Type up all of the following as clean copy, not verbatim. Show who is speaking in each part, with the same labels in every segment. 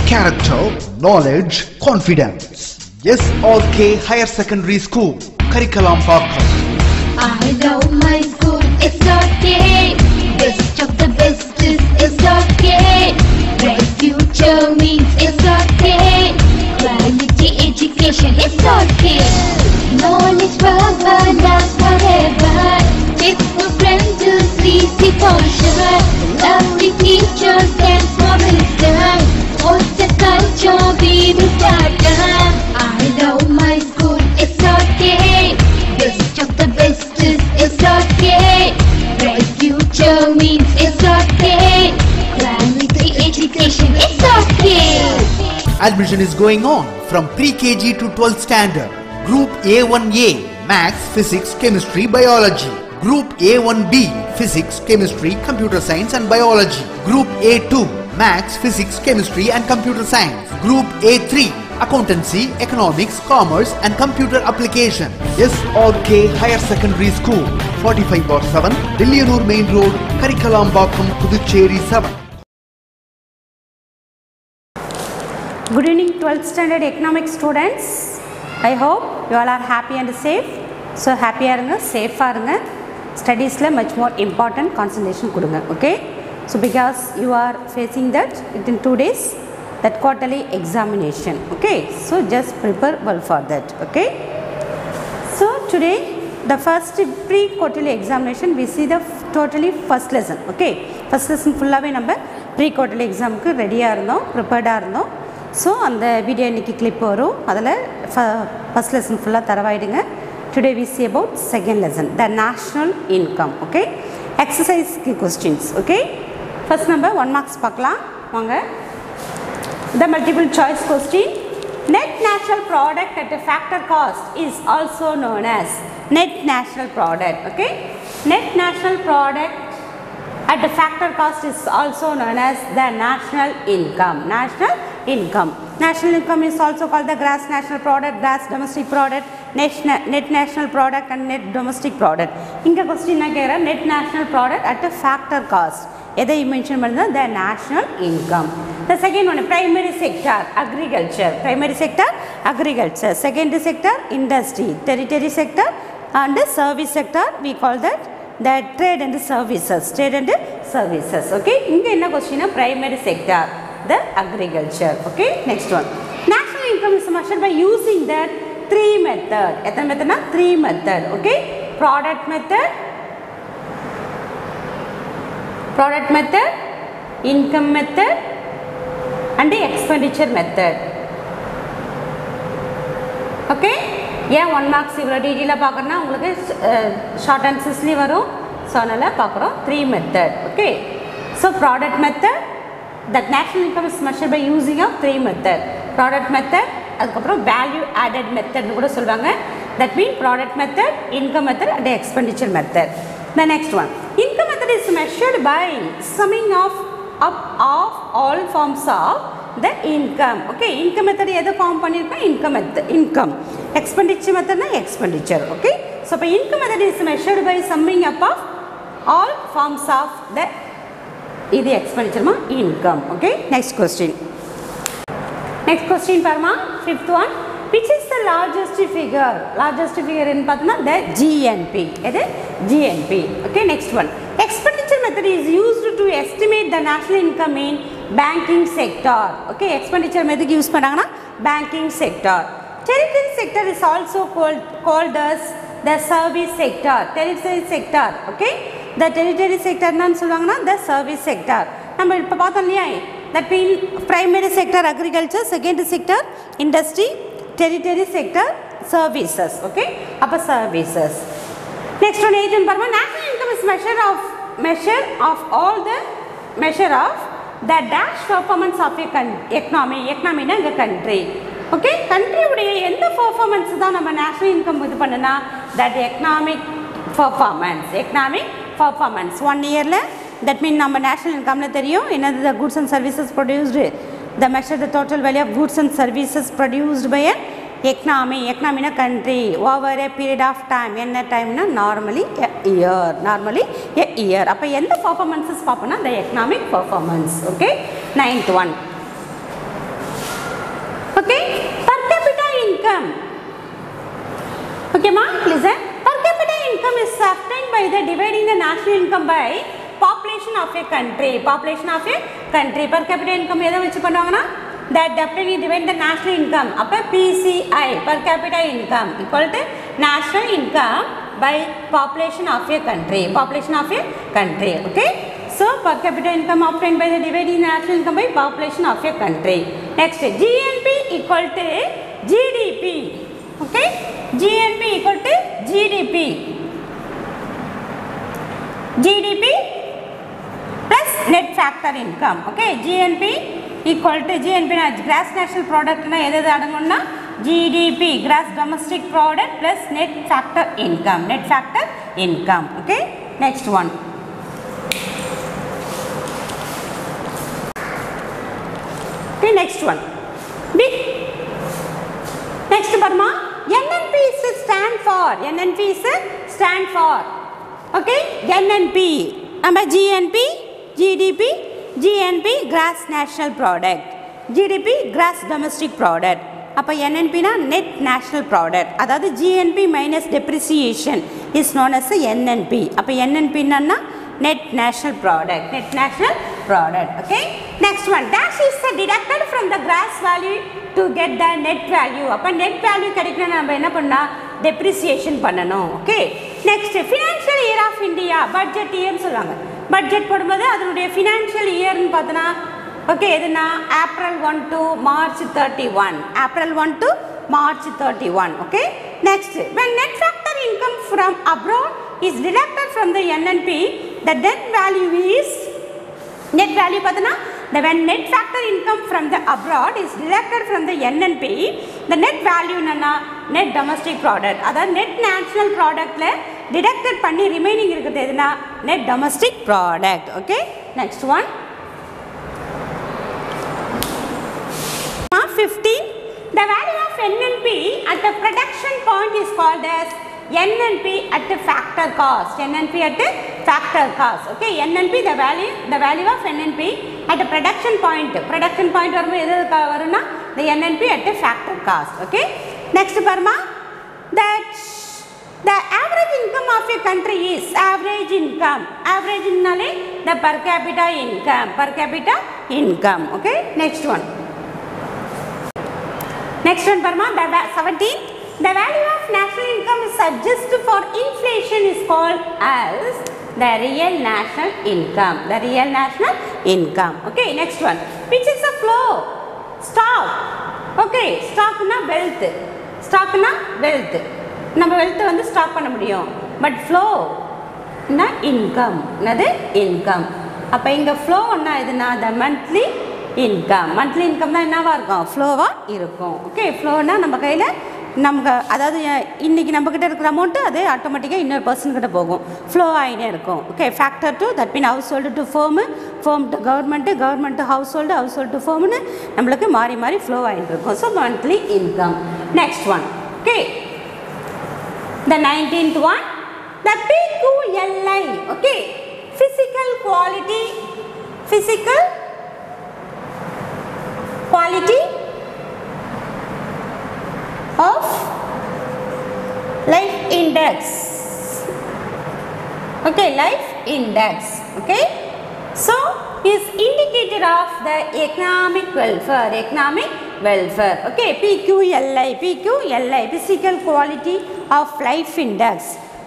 Speaker 1: character, knowledge, confidence. SRK Higher Secondary School, Karikalambakkam.
Speaker 2: I love my school, SRK. Best of the best is SRK. Bright future means SRK. Quality education, SRK. Knowledge forever, love forever. It's a friend to see the culture. Lovely teachers and professors. What's the culture we will start? I love my school, SRK. Best of the best is SRK. Bright future means SRK. Quality education, SRK.
Speaker 1: Admission is going on from pre-KG to 12th standard. Group A1A, Maths, Physics, Chemistry, Biology. Group A1B, Physics, Chemistry, Computer Science and Biology. Group A2, Maths, Physics, Chemistry and Computer Science. Group A3, Accountancy, Economics, Commerce and Computer Application. SRK Higher Secondary School, 45/7, Dilliyanur Main Road, Karikalambakkam, Puducherry 7.
Speaker 3: Good evening 12th standard economics students. I hope you all are happy and safe. So happy arunga, safe arunga. Studies la much more important concentration kudunga. Okay. So because you are facing that in 2 days, that quarterly examination. Okay. So just prepare well for that. Okay. So today the first pre-quarterly examination we see the totally first lesson. Okay. First lesson full away number pre-quarterly exam ku ready arundom, prepared arundom. So அந்த video இன்னைக்கு clip வரும் அதில் first lesson ஃபுல்லாக தரவாயிடுங்க. Today we see about second lesson the national income. Okay எக்ஸசைஸ்க்கு questions. Okay first number 1 marks பார்க்கலாம் வாங்க. The multiple choice question. Net national product at a factor cost is also known as net national product. Okay, net national product at the factor cost is also known as the national income. National income. National income is also called the gross national product, gross domestic product, net national product and net domestic product. Inga question na kera net national product at a factor cost. Edha mention panna the national income. The second one primary sector agriculture. Primary sector agriculture. Secondary sector industry. Tertiary sector and the service sector we call that the trade and services. Trade and services. Okay. Inga enna question primary sector. The agriculture. Okay, next one. National income is measured by using that 3 method. Ethan method na 3 method. Okay, product method, income method, and the expenditure method. Okay, yeah, 1 marks ivlo detail paakrana ungalku short answers li varum. So anala paakrom 3 method. Okay, so product method. That national income is measured by using of 3 method. Product method, adukaprom value added method nu kuda solvaanga. That means product method, income method and expenditure method. The next one, income method is measured by summing up of all forms of the income. Okay, income method edha form pannirukka income method, income. Expenditure method na expenditure. Okay, so by income method is measured by summing up of all forms of the this expenditure ma income. Okay, next question. Next question parma fifth one. Which is the largest figure? Largest figure in patna the GNP. Ede GNP. Okay, next one. Expenditure method is used to estimate the national income in banking sector. Okay, expenditure method use pannanga banking sector. Territory sector is also called as the service sector. Territory sector. Okay, the territory sector nan solvanga the service sector. நம்ம இப்ப பார்த்தோம் இல்லையா, that mean primary sector agriculture, secondary sector industry, tertiary sector services. Okay, அப்ப services. Next one 18 parma national income is measure of all the measure of the dash performance of a economy na a country. Okay, country உடைய எந்த performance தான் நம்ம national income இது பண்ணனா that economic performance 1 year la. That means நம்ம national income la தெரியும் என்னது the goods and services produced. The measure the total value of goods and services produced by an economy na country over a period of time. என்ன time na normally a year. அப்ப எந்த performances பாப்போம்னா the economic performance. Okay, ninth one. Okay ma, listen. Per capita income is obtained by the dividing the national income by population of a country. Population of a country. Per capita income எதை வச்சு பண்ணுவாங்கன்னா that definitely divide the national income. அப்போ PCI per capita income equal to national income by population of a country. Population of a country. Okay. So per capita income obtained by the dividing national income by population of a country. Next GNP equal to GDP. Okay. GNP equal to GDP. GDP plus net factor income. Okay. GNP equal to GNP na gross national product na edhu adangonna GDP gross domestic product plus net factor income. Net factor income. Okay. Next one. Okay. Next one. Big. Next Burma. NNP is stand for. NNP is stand for. Okay. NNP. Number GNP, GDP, GNP gross national product. GDP gross domestic product. அப்போ NNP na net national product. அதாவது GNP minus depreciation is known as NNP. அப்போ NNP என்னன்னா net national product. Net national product. Okay. Next one. Dash is deducted from the gross value to get the net value. அப்போ net value கிடைக்கணும்னா நம்ம என்ன பண்ணா depreciation பண்ணணும். Okay. Next financial year of India. Budget year சொல்லுவாங்க. Budget போடும்போது அதனுடைய financial year ன்னு பார்த்தனா okay எதுனா April 1 to March 31. April 1 to March 31. Okay. Next when net factor income from abroad is deducted from the NNP, the net value is net value பார்த்தனா the when net factor income from the abroad is deducted from the NNP, the net value என்னன்னா net domestic product. அதாவது net national productல deducted பண்ணி remaining இருக்குது எதுனா net domestic product. Okay. Next one. 15. The value of NNP at the production point is called as NNP at the factor cost. NNP at the factor cost. Okay. NNP the value of NNP at the production point. Production point வரும்போது எது வரும்னா the NNP at the factor cost. Okay. Next Burma. That the average income of a country is average income. Average innale the per capita income. Per capita income. Okay. Next one. Next one Burma. 17. The value of national income is adjusted for inflation is called as the real national income. The real national income. Okay. Next one. Which is the flow? Stock. Okay. Stock na wealth. Stock na wealth. நம்ம wealth வந்து stock பண்ண முடியும். But flow na income. என்னது income. அப்ப இங்க flow ன்னா எதுனா the monthly income. Monthly income தான் என்னவா இருக்கும்? ஃப்ளோவா இருக்கும். ஓகே. ஃப்ளோனா நம்ம கையில் நமக்கு அதாவது இன்றைக்கி நம்மக்கிட்ட இருக்கிற அமௌண்ட்டு அது ஆட்டோமேட்டிக்காக இன்னொரு பர்சன் கிட்ட போகும். ஃப்ளோ ஆகினே இருக்கும். Okay. Factor to that mean household to firm, firm to government, government to household to ஃபேர்ம்னு நம்மளுக்கு மாறி மாறி ஃப்ளோ ஆகிட்டு இருக்கும். So monthly income. Next one. Okay. The 19th one. The PQLI. Okay. Physical quality. Physical quality of life index. Okay, life index. Okay. So is indicator of the economic welfare. Economic welfare. Okay. PQLI. PQLI. Physical quality of life index.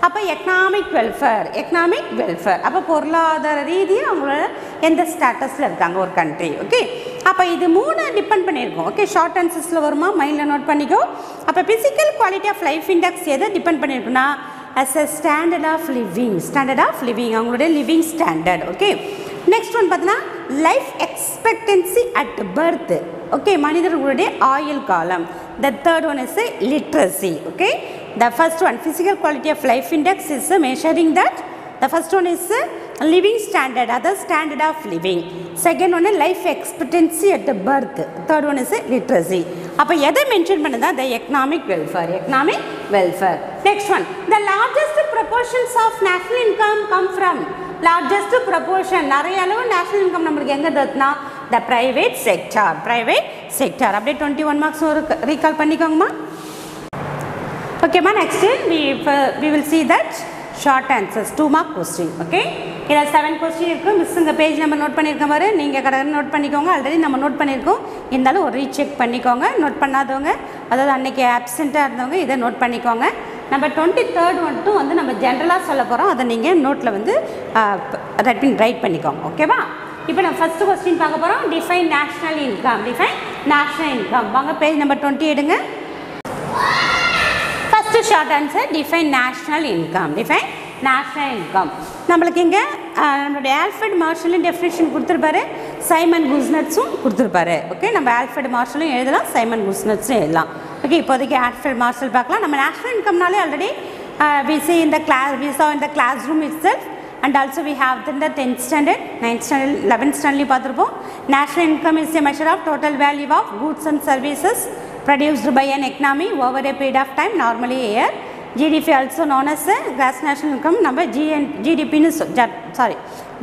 Speaker 3: அப்போ economic welfare. Economic welfare அப்போ பொருளாதார ரீதியாக அவங்களோட எந்த ஸ்டேட்டஸில் இருக்காங்க ஒரு country. Okay. அப்போ இது மூணு டிபெண்ட் பண்ணியிருக்கோம். ஓகே. ஷார்ட் ஆன்சர்ஸில் வருமா மைண்டில் நோட் பண்ணிக்கோ. அப்போ physical quality of life index எதை டிபெண்ட் பண்ணியிருக்குன்னா as a standard of living. Standard of living அவங்களுடைய living standard. Okay. Next one பார்த்தீங்கன்னா life expectancy at birth. Okay. மனிதர்களுடைய ஆயுள் காலம். The third one is literacy. Okay. The first one physical quality of life index is measuring that. The first one is living standard, other standard of living. Second one is life expectancy at the birth. Third one is literacy. அப்போ எதை mention பண்ணுதா the economic welfare. Economic welfare. Next one. The largest proportions of national income come from. Largest proportion நிறைய அளவு national income நம்மளுக்கு எங்கே தருதுன்னா the private sector. Private sector. அப்படியே 21 marks ஒரு recall பண்ணிக்கோங்கம்மா. Okay, ma, next we will see that short answers, 2 mark question. Okay, here 7 question irukku. Miss inga page number note பண்ணிருக்கேன் பாரு, நீங்க கரெக்ட்டா நோட் பண்ணிக்கோங்க. ஆல்ரெடி நம்ம நோட் பண்ணிருக்கோம். இருந்தாலும் ஒரு ரீசெக் பண்ணிக்கோங்க. நோட் பண்ணாதவங்க, அதாவது அன்னைக்கு ஆப்சென்ட்டா இருந்தவங்க இத நோட் பண்ணிக்கோங்க. நம்பர் 23rd மட்டும் வந்து நம்ம ஜெனரலா சொல்ல போறோம். அத நீங்க நோட்ல வந்து ரைட் பண்ணிக்கோங்க. ஓகேவா? இப்போ நம்ம ஃபர்ஸ்ட் क्वेश्चन பார்க்க போறோம். Define national income. Define national income. வாங்க பேஜ் நம்பர் 20 எடுங்க. First short answer, define national income. Define national income. நம்மளுக்கு இங்க நம்மளுடைய ஆல்ஃபிரட் மார்ஷலும் டெஃபினிஷன் கொடுத்துருப்பாரு, சைமன் குஸ்னட்ஸும் கொடுத்துருப்பாரு. ஓகே, நம்ம ஆல்ஃபிரட் மார்ஷலும் எழுதலாம், சைமன் குஸ்னட்ஸும் எழுதலாம். ஓகே, இப்போதைக்கு ஆல்ஃபிரட் மார்ஷல் பார்க்கலாம். நம்ம நேஷனல் இன்கம்னாலே already we saw in the classroom itself, and also we have in the 10th standard, 9th standard, 11th standard பார்த்துருப்போம். National income is a measure of total value of goods and services produced by an economy over a period of time, normally a year. GDP also known as gross national income. நம்ம GDP னு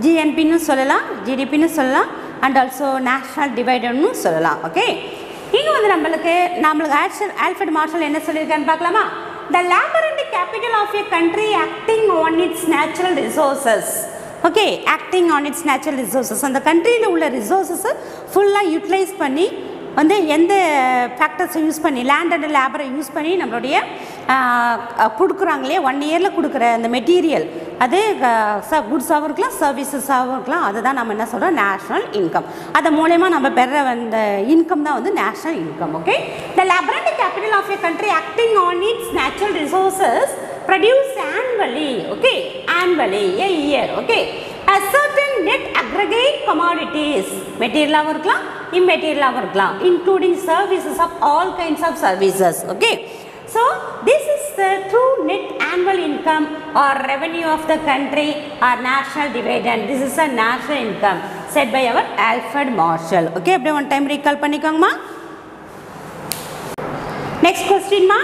Speaker 3: GNP னு சொல்லலாம், GDP னு சொல்லலாம், and also national dividend னு சொல்லலாம். Okay, இங்க வந்து நம்மளுக்கு ஆல்ஃபிரட் மார்ஷல் என்ன சொல்லியிருக்கான்னு பார்க்கலாமா? The labor and capital of a country acting on its natural resources. Okay, acting on its natural resources, அந்த கண்ட்ரியில் உள்ள ரிசோர்ஸஸை ஃபுல்லாக யூட்டிலைஸ் பண்ணி வந்து எந்த ஃபேக்டர்ஸை யூஸ் பண்ணி, லேண்ட் அண்ட் லேபரை யூஸ் பண்ணி நம்மளுடைய கொடுக்குறாங்களே 1 இயரில் கொடுக்குற அந்த மெட்டீரியல், அது குட்ஸாகவும் இருக்கலாம், சர்வீசஸாகவும் இருக்கலாம். அதுதான் நம்ம என்ன சொல்கிறோம், நேஷ்னல் இன்கம். அது மூலயமா நம்ம பெற அந்த இன்கம் தான் வந்து national income. Okay, the labour and capital of a country acting on its natural resources produce annually, okay, annually a year, okay, a certain net aggregate commodities, material ஆக இருக்கலாம், immaterial ஆக இருக்கலாம், including services of all kinds of services. Okay, so this is the true net annual income or revenue of the country or national dividend. This is a national income set by our Alfred Marshall. Okay, அப்படியே one time recall பண்ணிக்கோங்கம்மா. Next question ma,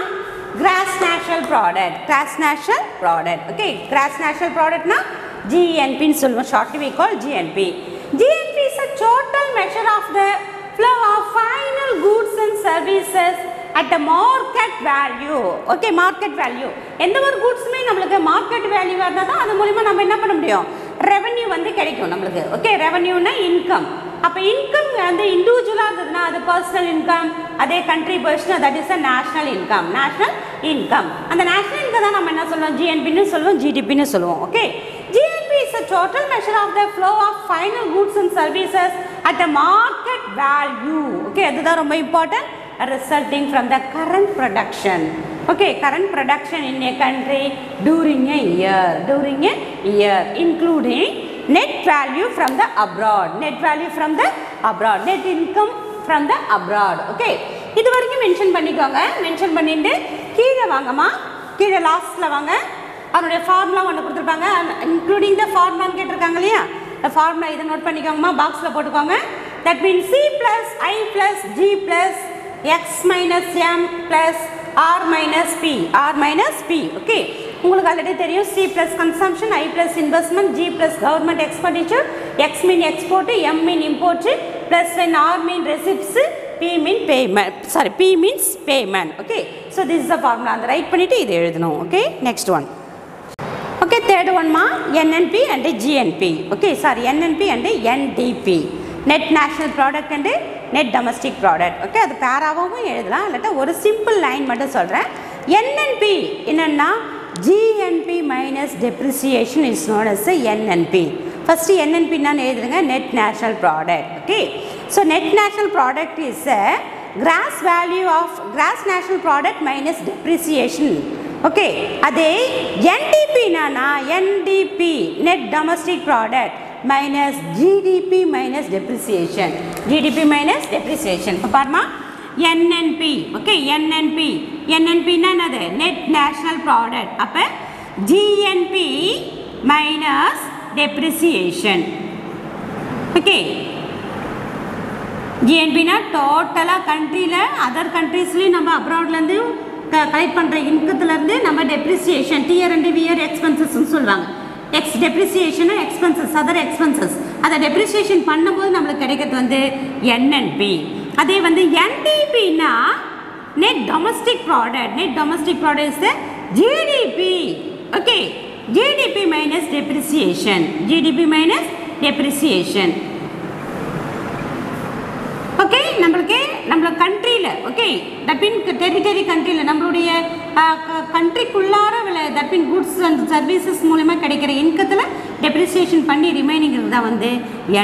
Speaker 3: gross national product. Gross national product. Okay, gross national product na GNP னு சொல்லுவோம், shortly we call GNP. GNP is a total measure of the flow of final goods and services at the market value. Okay, market value. எந்த ஒரு கூட்ஸுமே நம்மளுக்கு market value இருந்தால் தான் அது மூலமா நம்ம என்ன பண்ண முடியும், ரெவென்யூ வந்து கிடைக்கும் நம்மளுக்கு. ஓகே, ரெவென்யூனா இன்கம். அப்போ இன்கம் வந்து இண்டிவிஜுவலாக இருந்ததுன்னா அது பர்சனல் இன்கம், அதே கண்ட்ரி போயிடுச்சுன்னா that is a national income. National income, அந்த நேஷனல் இன்கம் தான் நம்ம என்ன சொல்லுவோம், ஜிஎன்பின்னு சொல்லுவோம், ஜிடிபின்னு சொல்லுவோம். Okay, GNP is a total measure of the flow of final goods and services at the market value. Okay, அதுதான் ரொம்ப important. Resulting from the current production. Okay, current production in a country during a year, including net value from the abroad, net value from the abroad, net income from the abroad. Okay, இது வரைக்கும் mention பண்ணிக்கோங்க. Mention பண்ணிட்டு கீழே வாங்கம்மா, கீழே லாஸ்ட்ல வாங்க. அவருடைய ஃபார்முலா ஒன்று கொடுத்துருப்பாங்க, இன்க்ளூடிங் த ஃபார்முலான்னு கேட்டிருக்காங்க இல்லையா, இந்த ஃபார்முலா இதை நோட் பண்ணிக்கோங்கம்மா, பாக்ஸில் போட்டுக்கோங்க. That means C plus I plus G plus x minus m plus r minus p. Okay, உங்களுக்கு ஆல்ரெடி தெரியும், C plus consumption, I plus investment, G plus government expenditure, x mean export, m mean import, plus when r mean receipts, p mean payment. Sorry, p means payment. Okay, so this is the formula. அந்த right பண்ணிட்டு இதை எழுதணும். Okay, next one. Okay, third one ma, NNP and GNP. Okay, sorry, NNP and NDP, net national product and net domestic product. Okay, அது பேராவும் எழுதலாம், இல்லாட்டா ஒரு simple line மட்டும் சொல்கிறேன். NNP என்னன்னா GNP minus depreciation is known as NNP. First NNP நான் எழுதுங்க, net national product. Okay, so net national product is a gross value of gross national product minus depreciation. Okay, அதே NDP நானா NDP net domestic product minus GDP minus depreciation. GDP minus depreciation. இப்போ பாருமா, NNP. Okay, NNP னா என்னது, net national product. அப்போ GNP minus depreciation. Okay, GNP னா டோட்டலாக கண்ட்ரியில் அதர் கண்ட்ரீஸ்லேயும் நம்ம அப்ராட்லேருந்து கலெக்ட் பண்ணுற இன்கத்துலேருந்து நம்ம டெப்ரிசியேஷன், டிஆர் அண்ட் விஆர் எக்ஸ்பென்சஸ்ன்னு சொல்லுவாங்க. டெப்ரிசியேஷன் எக்ஸ்பென்சஸ், அதர் எக்ஸ்பென்சஸ், அதை டெப்ரிசியேஷன் பண்ணும்போது நம்மளுக்கு கிடைக்கிறது வந்து NNP. அதே வந்து NDPனா net domestic product. Net domestic product is the GDP. Okay, GDP minus depreciation. GDP minus depreciation. Okay, நம்மளுக்கு கண்ட்ரியில் ஓகே தட் மீன் டெரிட்டரி கண்ட்ரியில் நம்மளுடைய கண்ட்ரிக்குள்ளார that mean goods and services மூலமா கிடைக்கிற இன்கத்தில் டெப்ரிசியேஷன் பண்ணி ரிமைனிங் தான் வந்து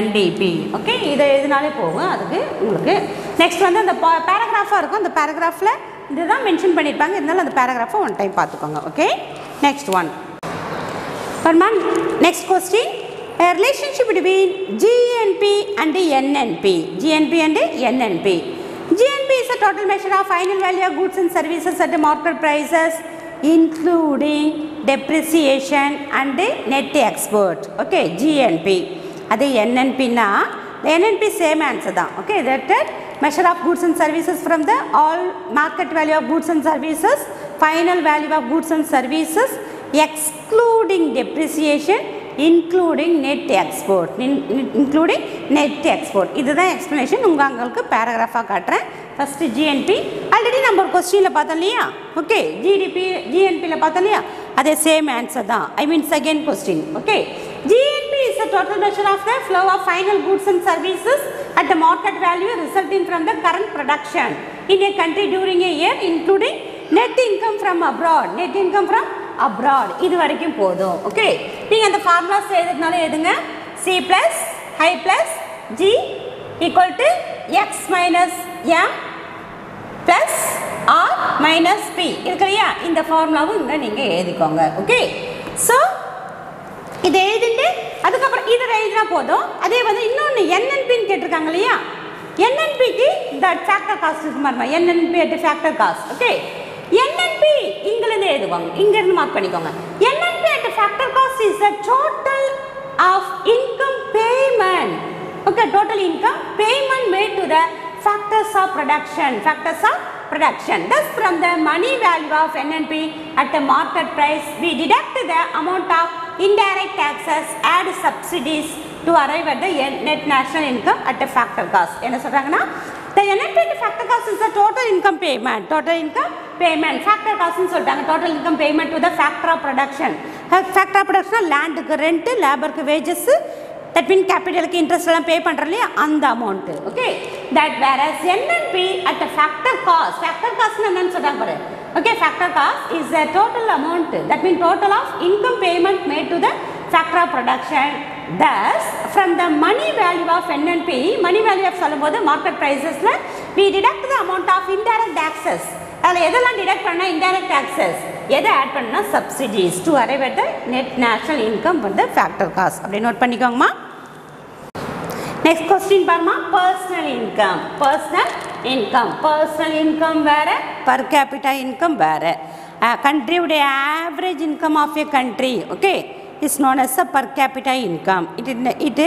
Speaker 3: NDP. ஓகே, இதை எதுனாலே போகும். அதுக்கு உங்களுக்கு நெக்ஸ்ட் வந்து அந்த பேராகிராஃபாக இருக்கும். அந்த பேராகிராஃபில் இதுதான் மென்ஷன் பண்ணியிருப்பாங்க. இருந்தாலும் அந்த பேராகிராஃபை ஒன் டைம் பார்த்துக்கோங்க. Okay, next one next question. A relationship between GNP and NNP. GNP and NNP. GNP is a total measure of final value of goods and services at the market prices, including depreciation and net export. Okay, GNP. That NNP na, the NNP same answer da. Okay, that measure of goods and services from the all market value of goods and services, final value of goods and services, excluding depreciation, including net export. Including net export. This is the explanation. உங்களுக்கு பேராகிராஃபாக காட்டுறேன். First GNP already நம்ம கொஸ்டினில் பார்த்தோம் இல்லையா? Okay, GNPயில் பார்த்தோம் இல்லையா? அதே same answer தான். I mean second question. Okay, GNP is the total measure of the flow of final goods and services at the market value resulting from the current production in a country during a year, including net income from abroad. Net income from abroad. இது வரைக்கும் போதும். Okay, நீங்கள் அந்த formulas எழுதுறதுனால எதுங்க? C plus I plus G equal to X minus M plus R minus P இருக்கு இல்லையா? இந்த ஃபார்முலாவும் இங்கே நீங்கள் எழுதிக்கோங்க. ஓகே, ஸோ இதை எழுதிட்டு அதுக்கப்புறம் இதை எழுதினா போதும். அதே வந்து இன்னொன்று NNPன்னு கேட்டிருக்காங்க இல்லையா? NNPக்கு இந்த ஃபேக்டர் காஸ்ட் இருக்கு மாதிரி NNP at factor cost. Okay, NNP இங்கிருந்து எழுதுவாங்க, இங்கிருந்து மார்க் பண்ணிக்கோங்க. NNP at factor cost is the total of income payment. Okay, total income payment made to the factors of production. Factors of production. Thus, from the money value of NNP at the market price, we deduct the amount of indirect taxes, add subsidies to arrive at the net national income at the factor cost. என்ன சொல்றாங்கன்னா? The NNP at factor cost is the total income payment. Total income payment. Factor cost னு சொல்றாங்க. Total income payment to the factor of production. Factor of production landக்கு rent, laborக்கு wages, that means capitalக்கு interest எல்லாம் pay பண்றோம் இல்லையா? அந்த amount. Okay, that whereas NNP at the factor cost. Factor cost என்னன்னு சொல்றாங்க பாரு. Okay, factor cost is the total amount. That means total of income payment made to the factor of production. Thus, from the money value of NNP, money value of சொல்லும்போது market pricesல we deduct the amount of indirect taxes. அதில் எதெல்லாம் detect பண்ணால் indirect taxes, எதை add பண்ணால் subsidies to arrive at the net national income for the factor cost. அப்படி note பண்ணிக்கோங்கம்மா. Next question பாருமா, personal income. Personal income, personal income வேறு, per capita income வேறு. கண்ட்ரியுடைய average income of a country okay is known as a per capita income. It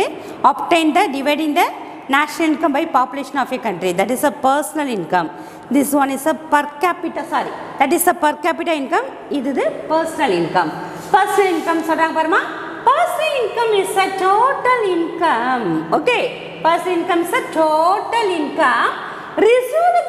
Speaker 3: obtained the dividing the national income by population of a country. That is a personal income. This one is a per capita, sorry, that is a per capita income. This is the personal income. Personal income சொல்றாங்க பாருமா. Personal income is a total income. Okay, personal income is a total income received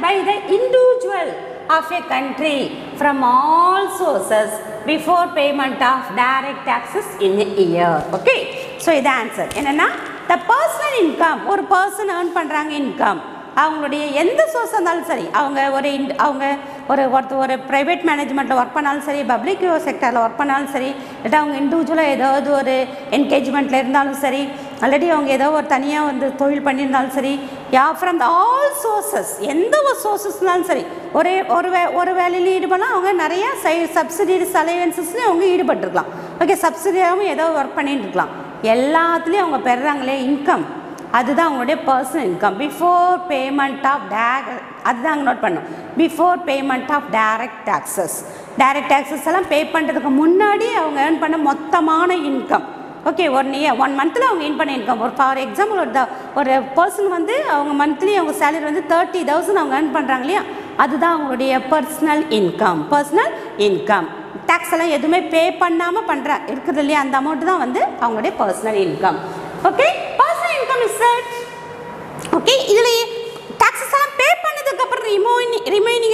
Speaker 3: by the individual of a country from all sources before payment of direct taxes in a year. Okay, so இது answer என்னன்னா, the personal income ஒரு person earn பண்ணுறாங்க income, அவங்களுடைய எந்த source இருந்தாலும் சரி, ஒரு private மேனேஜ்மெண்ட்டில் work பண்ணாலும் சரி, பப்ளிக் செக்டரில் ஒர்க் பண்ணாலும் சரி, இல்லாட்டா அவங்க இண்டிவிஜுவலாக ஏதாவது ஒரு என்கேஜ்மெண்ட்டில் இருந்தாலும் சரி, ஆல்ரெடி அவங்க ஏதோ ஒரு தனியாக வந்து தொழில் பண்ணியிருந்தாலும் சரி, ஃப்ரம் ஆல் சோர்சஸ், எந்த ஒரு சோர்ஸஸ்னாலும் சரி, ஒரு வேலையில் ஈடுபடலாம். அவங்க நிறையா சப்சிடிஸ் அலைவன்சஸ்லேயும் அவங்க ஈடுபட்டுருக்கலாம். ஓகே, சப்சிடியாகவும் ஏதோ ஒர்க் பண்ணிட்டு இருக்கலாம். எல்லாத்துலேயும் அவங்க பெறுறாங்களே இன்கம், அதுதான் அவங்களுடைய personal income. Before payment of அதுதான் அங்கே நோட் பண்ணும். Before payment of direct taxes. Direct taxes எல்லாம் பே பண்ணுறதுக்கு முன்னாடி அவங்க ஏர்ன் பண்ண மொத்தமான இன்கம். ஓகே, 1 மந்தில் அவங்க ஏர்ன் பண்ண இன்கம். ஃபார் எக்ஸாம்பிள் ஒரு பர்சன் வந்து அவங்க மந்த்லி அவங்க சேலரி வந்து 30,000 அவங்க ஏர்ன் பண்ணுறாங்க இல்லையா, அதுதான் அவங்களுடைய personal income. Personal income tax எல்லாம் எதுவுமே பே பண்ணாமல் இருக்குது இல்லையா, அந்த அமௌண்ட் தான் வந்து அவங்களுடைய personal income. Okay, income is set. Okay, இதில் டாக்ஸஸ் எல்லாம் பே பண்ணதுக்கு அப்புறம்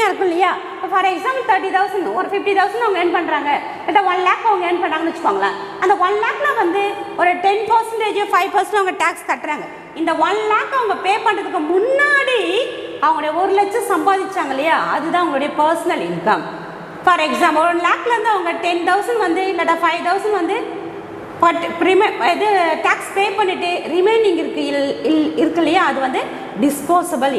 Speaker 3: கம்மியாக இருக்கும் இல்லையா? இப்போ ஃபார் எக்ஸாம்பிள் 30,000 ஒரு 50,000 அவங்க ஏர்ன் பண்ணுறாங்க, இல்லை 1 lakh அவங்க ஏர்ன் பண்ணுறாங்கன்னு வச்சுக்கோங்களேன். அந்த 1 lakhல வந்து ஒரு 10% 5% அவங்க டேக்ஸ் கட்டுறாங்க. இந்த 1 lakh அவங்க பே பண்ணுறதுக்கு முன்னாடி அவங்களுடைய 1 லட்சம் சம்பாதிச்சாங்க இல்லையா, அதுதான் அவங்களுடைய பர்சனல் இன்கம். ஃபார் எக்ஸாம்பிள் 1 lakhலேருந்து அவங்க 10,000 வந்து இல்லாட்டா 5,000 வந்து இது டேக்ஸ் பே பண்ணிட்டு ரிமைனிங் இருக்கு இல்லையா, அது வந்து டிஸ்போசபிள்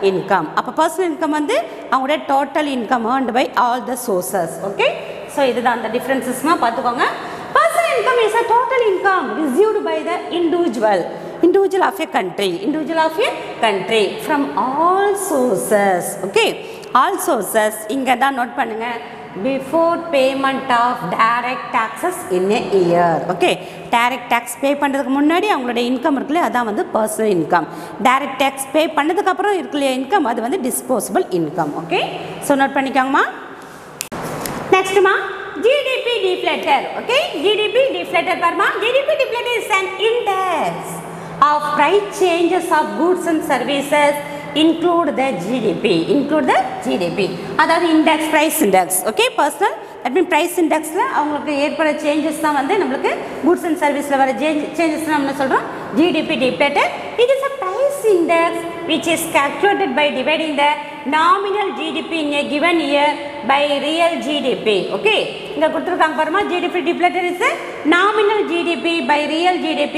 Speaker 3: இன்கம். அப்போ பர்சனல் இன்கம் வந்து அவங்களுடைய total income earned by all the sources. Okay, so இதுதான் அந்த டிஃப்ரென்சஸ்மா பார்த்துக்கோங்க. Personal income is a total income received by the individual of a country from all sources. Okay, all sources இங்கே தான் note பண்ணுங்க, before payment of direct taxes in a year. Okay, direct tax pay பண்ணுறதுக்கு முன்னாடி அவங்களுடைய income இருக்குல்ல, அதான் வந்து personal income. direct tax pay பண்ணதுக்கு அப்புறம் இருக்குல்லையா இன்கம், அது வந்து disposable income. Okay, so note பண்ணிக்கோங்கம்மா. நெக்ஸ்ட்மா GDP deflator. Okay, GDP deflator பாருமா. GDP deflator is an index of price changes of goods and services include the GDP. அதாவது index, price index. Okay, personal that mean price இண்டெக்ஸில் அவங்களுக்கு ஏற்படுற changes தான் வந்து நம்மளுக்கு கூட்ஸ் அண்ட் சர்வீஸில் வர சேஞ்சஸ் நம்ம சொல்கிறோம் GDP deflator. It is a price index which is calculated by dividing the nominal GDP in a given year by real GDP. Okay, இங்கே கொடுத்துருக்காங்க பாருமா, GDP deflator is a nominal GDP by real GDP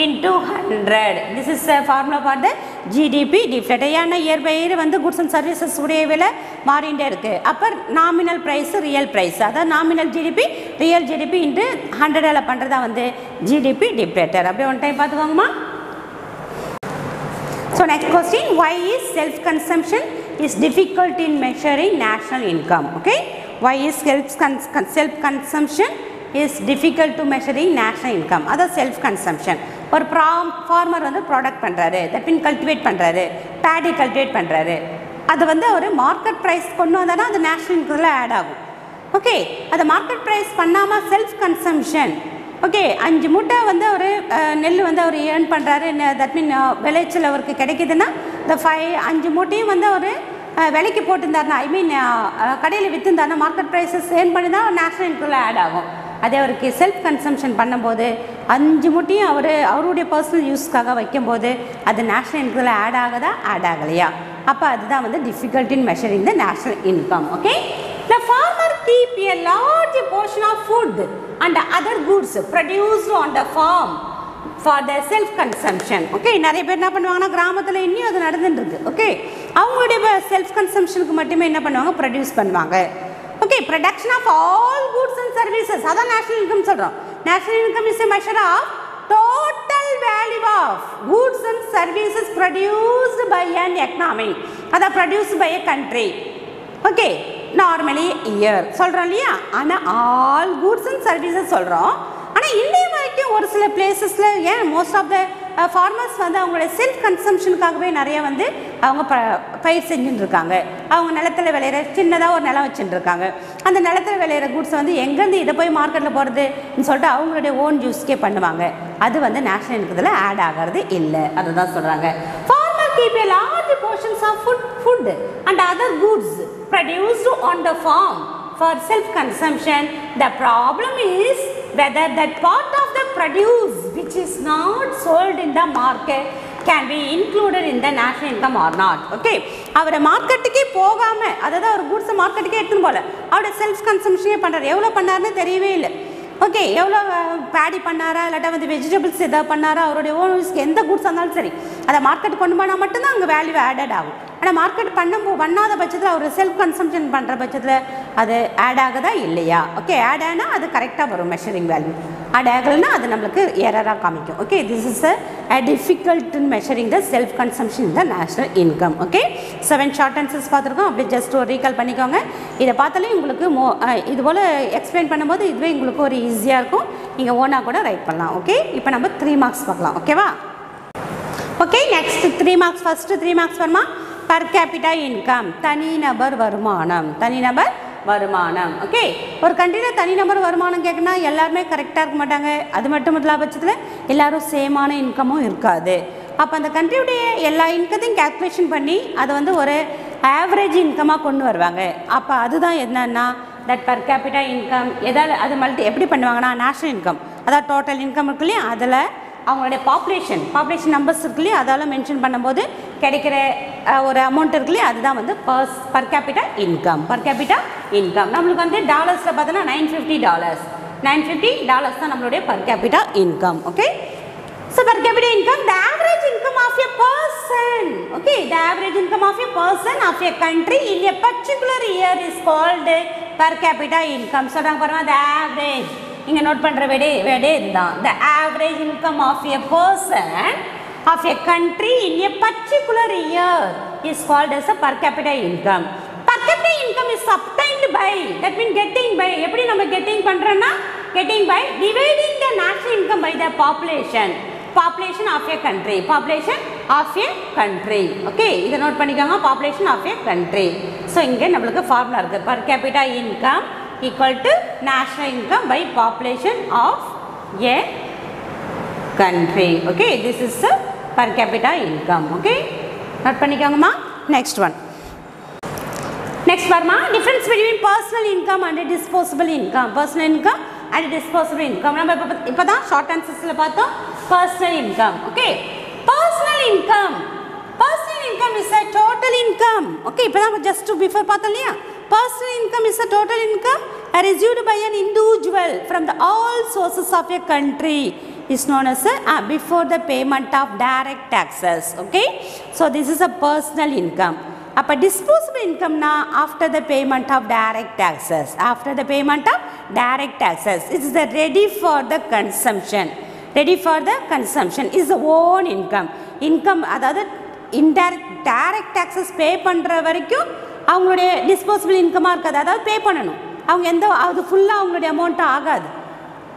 Speaker 3: into 100. This is a formula for the GDP deflator. ஏன்னா year by year வந்து goods and services உடைய விலை மாறிண்டே இருக்கு. அப்போ நாமினல் ப்ரைஸ் ரியல் ப்ரைஸ், அதாவது nominal GDP real GDP into 100 பண்ணுறதா வந்து GDP deflator. அப்படியே ஒன் டைம் பார்த்துக்கோங்கம்மா. So next question, why is self-consumption is difficult in measuring national income? Okay, why is self-consumption is difficult to measuring national income? That self-consumption. ஒரு farmer வந்து product பண்ணுறாரு, that mean cultivate பண்ணுறாரு, Bedi cultivate பண்ணுறாரு, அது வந்து ஒரு market price கொண்டு வந்தால் அது நேஷ்னல் இன்கமில் ஆட் ஆகும். ஓகே, அதை மார்க்கெட் ப்ரைஸ் பண்ணாமல் செல்ஃப் கன்சம்ஷன். ஓகே, 5 மூட்டை வந்து ஒரு நெல் வந்து அவர் ஏர்ன் பண்ணுறாரு, தட் மீன் விளைச்சல் அவருக்கு கிடைக்குதுன்னா இந்த 5 மூட்டையும் வந்து அவர் விலைக்கு போட்டிருந்தாருன்னா, ஐ மீன் கடையில் விற்றுந்தாருன்னா மார்க்கெட் ப்ரைஸஸ் ஏர்ன் பண்ணி தான் நேஷ்னல் இன்கமில் ஆட் ஆகும். அதே அவருக்கு செல்ஃப் கன்சம்ஷன் பண்ணும்போது 5 மூட்டையும் அவருடைய பர்சனல் யூஸ்க்காக வைக்கும்போது அது நேஷ்னல் இன்கமில் ஆட் ஆகலையா? அப்போ அதுதான் வந்து difficult in measuring the national income. Okay, the farmer keep a large portion of food and other goods produced on the farm for the self consumption. Okay, நிறைய பேர் என்ன பண்ணுவாங்கன்னா கிராமத்தில் இன்னும் அது நடந்துட்டு இருக்கு. ஓகே, அவங்களுடைய செல்ஃப் கன்சம்ஷனுக்கு மட்டுமே என்ன பண்ணுவாங்க, ப்ரொடியூஸ் பண்ணுவாங்க. Okay, production of all goods and services, அதான் நேஷ்னல் இன்கம் சொல்கிறோம். National income is a measure of total value of goods and services produced by an economy, அதை produced by a country. Okay, normally year சொல்கிறோம் இல்லையா, ஆனால் all goods and services சொல்கிறோம். ஆனால் இந்திய வரைக்கும் ஒரு சில பிளேசஸில் ஏன் மோஸ்ட் ஆஃப் த ஃபார்மர்ஸ் வந்து அவங்களுடைய செல்ஃப் கன்சம்ஷனுக்காகவே நிறைய வந்து அவங்க பயிர் செஞ்சுட்டு இருக்காங்க. அவங்க நிலத்தில் விளையிற சின்னதாக ஒரு நிலம் வச்சுட்டு இருக்காங்க. அந்த நிலத்தில் விளையிற கூட்ஸை வந்து எங்கேருந்து இதை போய் மார்க்கெட்டில் போகிறதுன்னு சொல்லிட்டு அவங்களுடைய ஓன் ஜூஸ்க்கே பண்ணுவாங்க. அது வந்து நேஷ்னல் இன்கத்தில் ஆட் ஆகிறது இல்லை, அதுதான் சொல்கிறாங்க. Farmer keep a large portions of food and other goods produced on the farm for self-consumption. The problem is whether that part of the produce which is not sold in the market can be included in the national income or not. Okay, அவரை மார்க்கெட்டுக்கே போகாமல், அதாவது அவர் கூட்ஸை மார்க்கெட்டுக்கே எடுத்துன்னு போகல, அவருடைய self கன்சம்ஷனே பண்ணுறாரு. எவ்வளோ பண்ணாருன்னு தெரியவே இல்லை. ஓகே, எவ்வளோ பேடி பண்ணாரா இல்லாட்டா வந்து வெஜிடபிள்ஸ் எதாவது பண்ணாரா, அவருடைய ஓன் யூஸ்க்கு எந்த கூட்ஸ் இருந்தாலும் சரி அதை மார்க்கெட் கொண்டு போனால் மட்டும்தான் அங்கே வேல்யூ ஆடட் ஆகும். ஆனால் மார்க்கெட் பண்ணாத பட்சத்தில் அவர் செல்ஃப் கன்சம்ஷன் பண்ணுற பட்சத்தில் அது ஆட் ஆகுதா இல்லையா? ஓகே, ஆட் ஆனால் அது கரெக்டாக வரும் மெஷரிங் வேல்யூ. ஆட் ஆகலைன்னா அது நம்மளுக்கு எரராக காமிக்கும். Okay, this is a difficult in measuring the self consumption in the national income. Okay, 7 short answers பார்த்துருக்கோம். அப்படியே ஜஸ்ட் ஒரு ரீகால் பண்ணிக்கோங்க. இதை பார்த்தாலே உங்களுக்கு இது போல் எக்ஸ்பிளைன் பண்ணும்போது இதுவே உங்களுக்கு ஒரு ஈஸியாக இருக்கும். நீங்கள் ஓனாக கூட ரைட் பண்ணலாம். ஓகே, இப்போ நம்ம 3 மார்க்ஸ் பார்க்கலாம். ஓகேவா? Okay, next 3 marks. First 3 marks வருமா? பர் கேபிட்டா இன்கம், தனிநபர் வருமானம். ஓகே, ஒரு கண்ட்ரியில் தனிநபர் வருமானம் கேட்குன்னா எல்லாருமே கரெக்டாக இருக்க மாட்டாங்க. அது மட்டும் இல்லாத பட்சத்தில் எல்லோரும் சேமான இன்கமும் இருக்காது. அப்போ அந்த கண்ட்ரியுடைய எல்லா இன்கத்தையும் கேல்குலேஷன் பண்ணி அதை வந்து ஒரு ஆவரேஜ் இன்கமாக கொண்டு வருவாங்க. அப்போ அதுதான் என்னன்னா தட் பர் கேபிட்டா இன்கம் எதாவது அது எப்படி பண்ணுவாங்கன்னா நேஷ்னல் இன்கம் அதாவது டோட்டல் இன்கம் இருக்கு இல்லையா, அதில் அவங்களுடைய பாப்புலேஷன் நம்பர்ஸ் இருக்கு இல்லையா, அதெல்லாம் மென்ஷன் பண்ணும்போது கிடைக்கிற ஒரு அமௌண்ட் இருக்கு இல்லையா, அதுதான் வந்து பர் கேபிட்டா இன்கம். நம்மளுக்கு வந்து டாலர்ஸில் பார்த்தோன்னா $950 தான் நம்மளுடைய per capita income. Okay, so per capita income, the average income of a person, okay, the average income of a person of a country in a particular year is called per capita income. சொல்றாங்க பாருங்க, the average இங்க note பண்ற வேடே இதுதான். the average income of a person of a country in a particular year is called as a per capita income. Per capita income is obtained by, that means getting by, எப்படி நம்ம getting பண்றோம்னா getting by dividing the national income by the population of a country. Okay, இதை note பண்ணிக்கோங்க, population of a country. So இங்கே நம்மளுக்கு formula இருக்குது, per capita income equal to national income by population of a country. Okay, this is a per capita income. Okay, note பண்ணிக்கோங்கம்மா. Next பாருமா, difference between personal income and disposable income. நம்ம இப்போ தான் short ஆன்சர்ஸில் பார்த்தோம் personal income. Okay, personal income is a total income. Okay, இப்போ தான் just before பார்த்தோம் இல்லையா, personal income is a total income received by an individual from the all sources of a country is known as before the payment of direct taxes. Okay, so this is a personal income. அப்போ disposable income after the payment of direct taxes, it is the ready for the consumption is the own income அதாவது direct taxes pay பண்ணுற வரைக்கும் அவங்களுடைய disposable income இருக்காது, அதாவது பே பண்ணணும் அவங்க அது ஃபுல்லாக அவங்களுடைய அமௌண்ட் ஆகாது.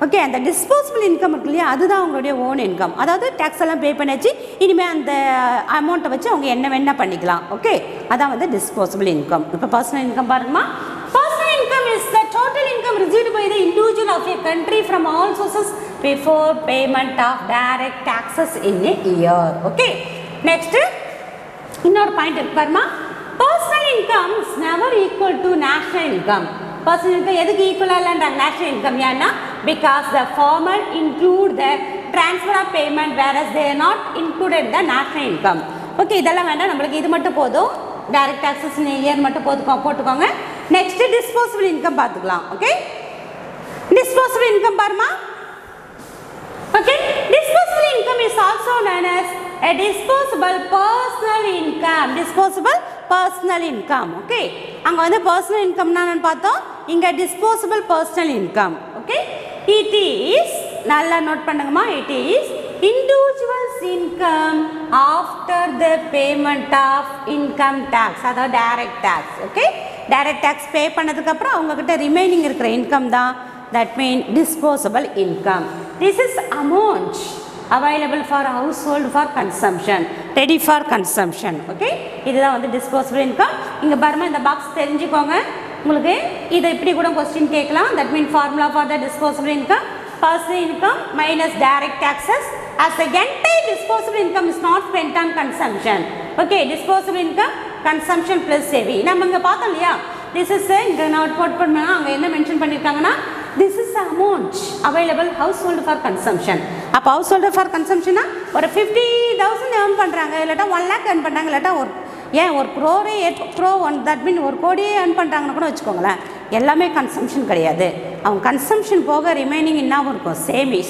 Speaker 3: ஓகே, அந்த டிஸ்போசபிள் இன்கம் இருக்கு இல்லையா, அதுதான் அவங்களுடைய ஓன் இன்கம். அதாவது டேக்ஸ் எல்லாம் பே பண்ணிச்சு, இனிமேல் அந்த அமௌண்ட்டை வச்சு அவங்க என்ன வேணா பண்ணிக்கலாம். ஓகே, அதான் வந்து டிஸ்போசபிள் இன்கம். இப்போ பர்சனல் இன்கம் பாருங்கம்மா, personal income is the total income received by the individual of a country from all sources before payment of direct taxes in a year. Okay, next இன்னொரு point இருக்கு பாருமா, personal income is never equal to national income. Personal income எதுக்கு ஈக்குவலாக இல்லைன்றாங்க national income? ஏன்னா because the former include the transfer of payment whereas they are not included in the national income. Okay, இதெல்லாம் வேண்டாம், நம்மளுக்கு இது மட்டும் போதும், டைரக்ட் டாக்ஸஸ் இயர் மட்டும் போட்டுக்கோங்க. நெக்ஸ்ட் டிஸ்போசபிள் இன்கம் பார்த்துக்கலாம். ஓகே, டிஸ்போசபிள் இன்கம் பாருமா. Okay, disposable income is also known as a disposable personal income. Okay, அங்கே வந்து பர்சனல் இன்கம்னா பார்த்தோம், இங்கே disposable personal income. Okay, it is, நல்லா note பண்ணுங்கம்மா, it is individual's income after the payment of income tax, அதாவது direct tax. Okay, direct tax பே பண்ணதுக்கப்புறம் அவங்கக்கிட்ட remaining இருக்கிற income தான் that means disposable income. This is amount available for household for consumption, ready for consumption. Okay, இதுதான் வந்து disposable income. இங்கே பாருமா, இந்த பாக்ஸ் தெரிஞ்சுக்கோங்க, உங்களுக்கு இதை இப்படி கூட கொஸ்டின் கேட்கலாம். That mean formula for the disposable income, personal income minus direct taxes as the entire disposable income is not spent on consumption. Okay, disposable income consumption plus saving. நம்ம இங்கே பார்த்தோம் இல்லையா, this is இங்கே நான் boat பண்ணால் அங்கே என்ன mention பண்ணியிருக்காங்கன்னா this is the amount available household for consumption. அப்போ household for consumptionனா ஒரு 50,000 earn பண்ணுறாங்க, இல்லாட்டா 1 lakh earn பண்ணுறாங்க, இல்லாட்டா ஒரு க்ரோரே தட் மீன் ஒரு கோடியே earn பண்ணுறாங்கன்னு கூட வச்சுக்கோங்களேன். எல்லாமே கன்சம்ஷன் கிடையாது, அவங்க கன்சம்ஷன் போக ரிமைனிங் என்னாவும் இருக்கும்,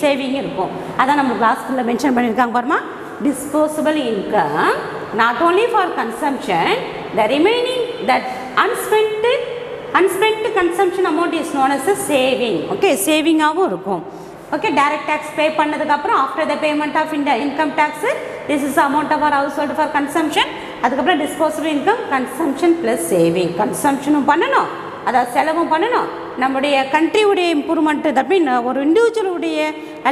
Speaker 3: சேவிங் இருக்கும். அதான் நம்ம கிளாஸ்க்குள்ளே மென்ஷன் பண்ணியிருக்காங்க பாருமா, disposable income not only for consumption, the remaining that unspent consumption amount is known as a saving. Okay, saving ஆவும் இருக்கும். Okay, direct tax pay பண்ணதுக்கு அப்புறம் after the payment of income tax, this is the amount of our household for consumption. அதுக்கப்புறம் disposable income consumption plus saving. கன்சம்ஷனும் பண்ணணும், அதாவது செலவும் பண்ணணும், நம்முடைய கண்ட்ரியுடைய இம்ப்ரூவ்மெண்ட், தட் மீன் ஒரு இண்டிவிஜுவலுடைய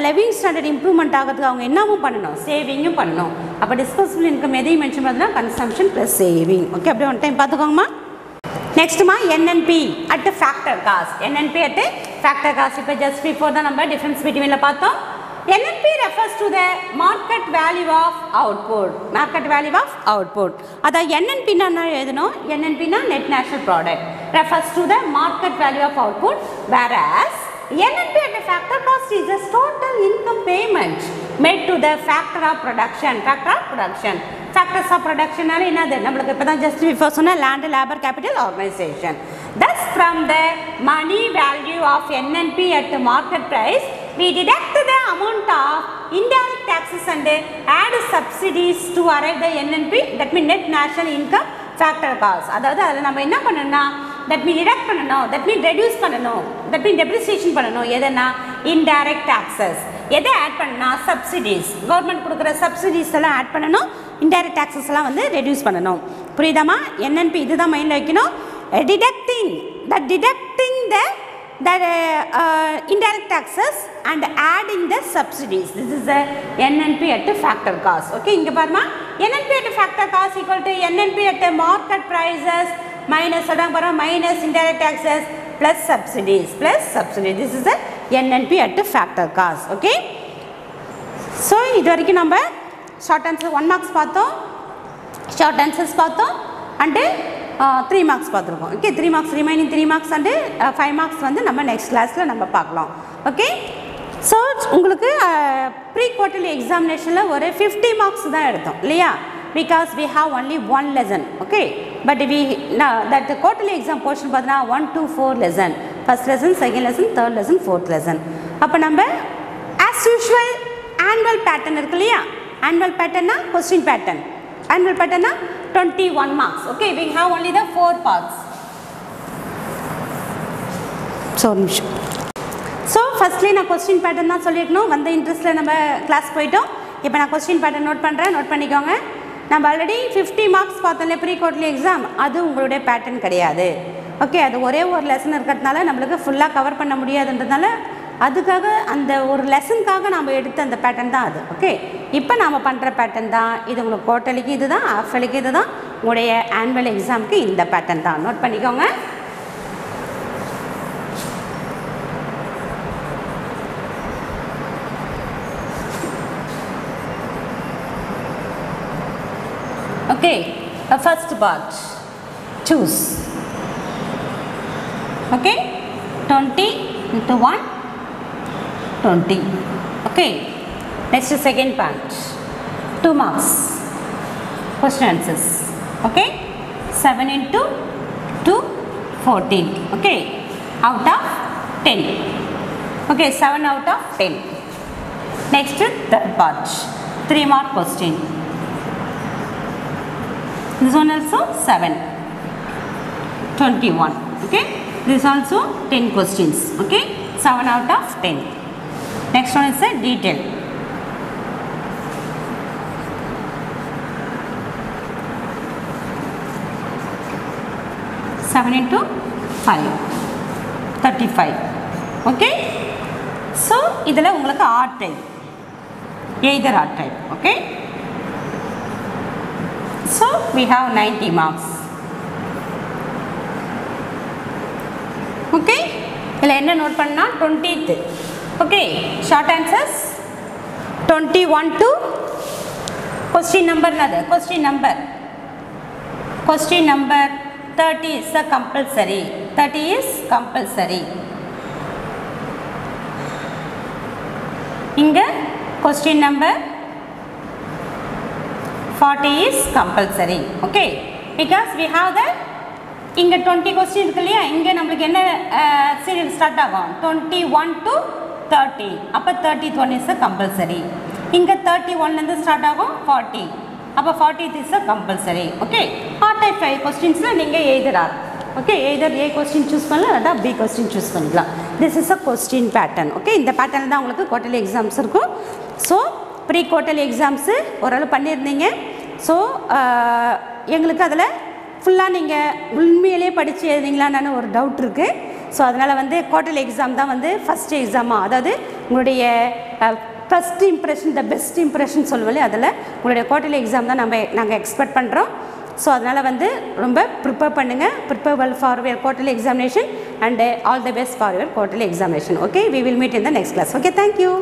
Speaker 3: லிவிங் ஸ்டாண்டர்ட் இம்ப்ரூவ்மெண்ட் ஆகிறதுக்கு அவங்க என்னவும் பண்ணணும், சேவிங்கும் பண்ணணும். அப்போ டிஸ்போசபிள் இன்கம் எதையும் மென்ஷன் பண்ணுறதுனா கன்சம்ஷன் ப்ளஸ் சேவிங். ஓகே, அப்படியே ஒன் டைம் பார்த்துக்கோங்கம்மா. நெக்ஸ்ட்டுமா NNP at factor cost. NNP at factor cost. இப்போ ஜஸ்ட் பிஃபோர் தான் நம்ம டிஃப்ரென்ஸ் பிட்வீனில் பார்த்தோம். NNP refers to the market value of output. Market value of output. That NNP na edano NNP na net national product refers to the market value of output, whereas NNP at the factor cost is the total income payment made to the factor of production. Factor of production. Factors of production are another. நம்மளுக்கு இப்பதான் just before சொன்ன land, labor, capital, organization. Thus, from the money value of NNP at the market price, we deduct the amount of indirect taxes and add subsidies to arrive the NNP. That means net national income factor cost. அதாவது அதில் நம்ம என்ன பண்ணணும்னா that means deduct பண்ணணும், that means reduce பண்ணணும், that means depreciation பண்ணணும். எதுனா indirect taxes. எதை ஆட் பண்ணா subsidies. கவர்மெண்ட் கொடுக்குற subsidies எல்லாம் ஆட் பண்ணணும், indirect taxes எல்லாம் வந்து reduce பண்ணணும். புரியுதாமா? NNP இதுதான் மைண்டில் வைக்கணும். Deducting the indirect taxes and adding the subsidies. This is the NNP at the factor cost. Okay, inga parma NNP at factor cost equal to NNP at the market prices minus minus indirect taxes plus subsidies. This is the NNP at the factor cost. Okay, so idu varaiku namba short answer 1 marks paathom, short answers paathom and 3 marks பார்த்துருக்கோம். Okay, 3 marks remaining 3 marks and 5 marks வந்து நம்ம next கிளாஸில் நம்ம பார்க்கலாம். Okay, so உங்களுக்கு pre quarterly எக்ஸாமினேஷனில் ஒரு 50 marks தான் எடுத்தோம் இல்லையா, because we have only 1 lesson. Okay, but that quarterly exam portion பார்த்தீங்கன்னா 1 to 4 lesson. First lesson, second lesson, third lesson, fourth lesson. அப்போ நம்ம ஆஸ் யூஷுவல் ஆனுவல் பேட்டர்ன் இருக்கு இல்லையா, ஆனுவல் பேட்டர்னா question pattern, annual பேட்டர்னா 21 marks. Okay, we have only the 4 parts. So firstly நான் question pattern தான் சொல்லிருக்கணும். வந்த இன்ட்ரெஸ்ட்ல நம்ம கிளாஸ் போய்ட்டோம். இப்போ நான் question pattern நோட் பண்றேன், நோட் பண்ணிக்கோங்க. நம்ம ஆல்ரெடி 50 marks பார்த்தோம்ல ப்ரீ குவார்ட்டர்லி எக்ஸாம், அது உங்களுடைய பேட்டர்ன் கிடையாது. ஓகே, அது ஒரே ஒரு லெசன் இருக்கிறதுனால நம்மளுக்கு ஃபுல்லாக கவர் பண்ண முடியாதுன்றதுனால அதுக்காக அந்த ஒரு லெசனுக்காக நம்ம எடுத்த அந்த பேட்டர்ன் தான் அது. ஓகே, இப்போ நாம் பண்ணுற பேட்டர்ன் தான் இது. உங்களுக்கு குவார்ட்டர்லிக்கு இது தான், ஹாஃபர்லிக்கு இது தான், உங்களுடைய ஆனுவல் எக்ஸாமுக்கு இந்த பேட்டர்ன் தான். நோட் பண்ணிக்கோங்க. Okay, first part choose. Okay, 20 into 1 20. Okay, next second part 2 marks question answers. Okay, 7 into 2 14. Okay, out of 10. Okay, 7 out of 10. Next third part 3 mark question. This one also 7 21. Okay, this also 10 questions. Okay, 7 out of 10. Next one is a detail. Seven into 5 35. Okay, so இதெல்லாம் உங்களுக்கு art type, either art type. Okay, so we have 90 marks. Okay, இதில் என்ன note பண்ணா 20th. Okay, short answers 21 to question number another. Question number 30 is a compulsory. 30 is compulsory. Inga question number 40 is compulsory. Okay, because we have the inga 20 question irukku illaya, inga namakku enna serial start agum 21 to 30. அப்போ 30th one is a compulsory. இங்கே 31 லேருந்து start ஆகும் 40. அப்போ 40th is a compulsory. Okay, or type 5 கொஸ்டின்ஸில் நீங்கள் either or. Okay, either A question choose பண்ணலாம், இல்லாட்டா B question choose பண்ணிக்கலாம். This is a question pattern. Okay, இந்த பேட்டர்ன் தான் உங்களுக்கு குவார்ட்டர்லி எக்ஸாம்ஸ் இருக்கும். ஸோ ப்ரீ குவார்ட்டர்லி எக்ஸாம்ஸு ஓரளவு பண்ணியிருந்தீங்க. ஸோ எங்களுக்கு அதில் ஃபுல்லாக நீங்கள் உண்மையிலே படித்து எழுதிங்களான்னு ஒரு டவுட் இருக்குது. ஸோ அதனால் வந்து குவார்ட்டர்லி எக்ஸாம் தான் வந்து ஃபஸ்ட்டு எக்ஸாமாக, அதாவது உங்களுடைய first impression, the best impression சொல்லுவோம், அதில் உங்களுடைய குவார்ட்டர்லி எக்ஸாம் தான் நாங்கள் எக்ஸ்பெக்ட் பண்ணுறோம். ஸோ அதனால் வந்து ரொம்ப ப்ரிப்பேர் பண்ணுங்கள். Prepare well for your quarterly examination and all the best for your quarterly examination. Okay, we will meet in the next class. Okay, thank you.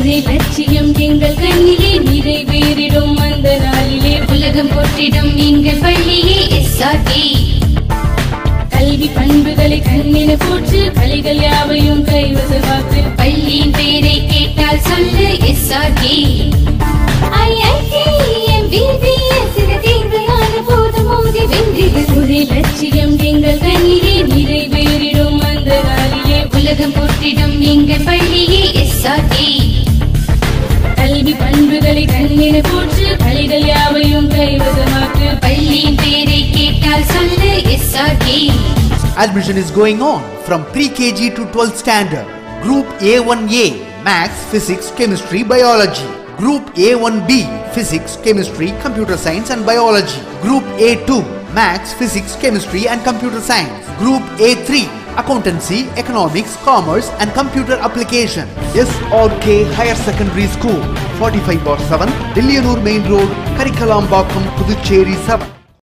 Speaker 2: ஒரே லட்சியம் எங்கள் கண்ணிலே நிறைவேறிடும் அந்த நாளிலே உலகம் போற்றிடும் எங்கள் பள்ளியே SRK. கல்வி பண்புகளை கண்ணின போற்று கலைகள் யாவையும் கைவசமாக்கு பள்ளியின் பெயரை கேட்டால் சொல்லு SRK. ஒரே லட்சியம் எங்கள் கண்ணிலே நிறைவேறிடும் அந்த நாளிலே உலகம் போற்றிடும் எங்கள் பள்ளியே SRK. கல்வி பண்புகளை கண்ணின போற்று கலைகள் யாவையும் கைவசமாக்கு பள்ளியின் பெயரை கேட்டால் சொல்லு SRK.
Speaker 1: Admission is going on from pre-KG to 12th standard. Group A1A Maths, Physics, Chemistry, Biology. Group A1B Physics, Chemistry, Computer Science and Biology. Group A2 Maths, Physics, Chemistry and Computer Science. Group A3 Accountancy, Economics, Commerce and Computer Application. SRK Higher Secondary School, 45/7, Dilliyanur Main Road, Karikalambakkam, Puducherry 7.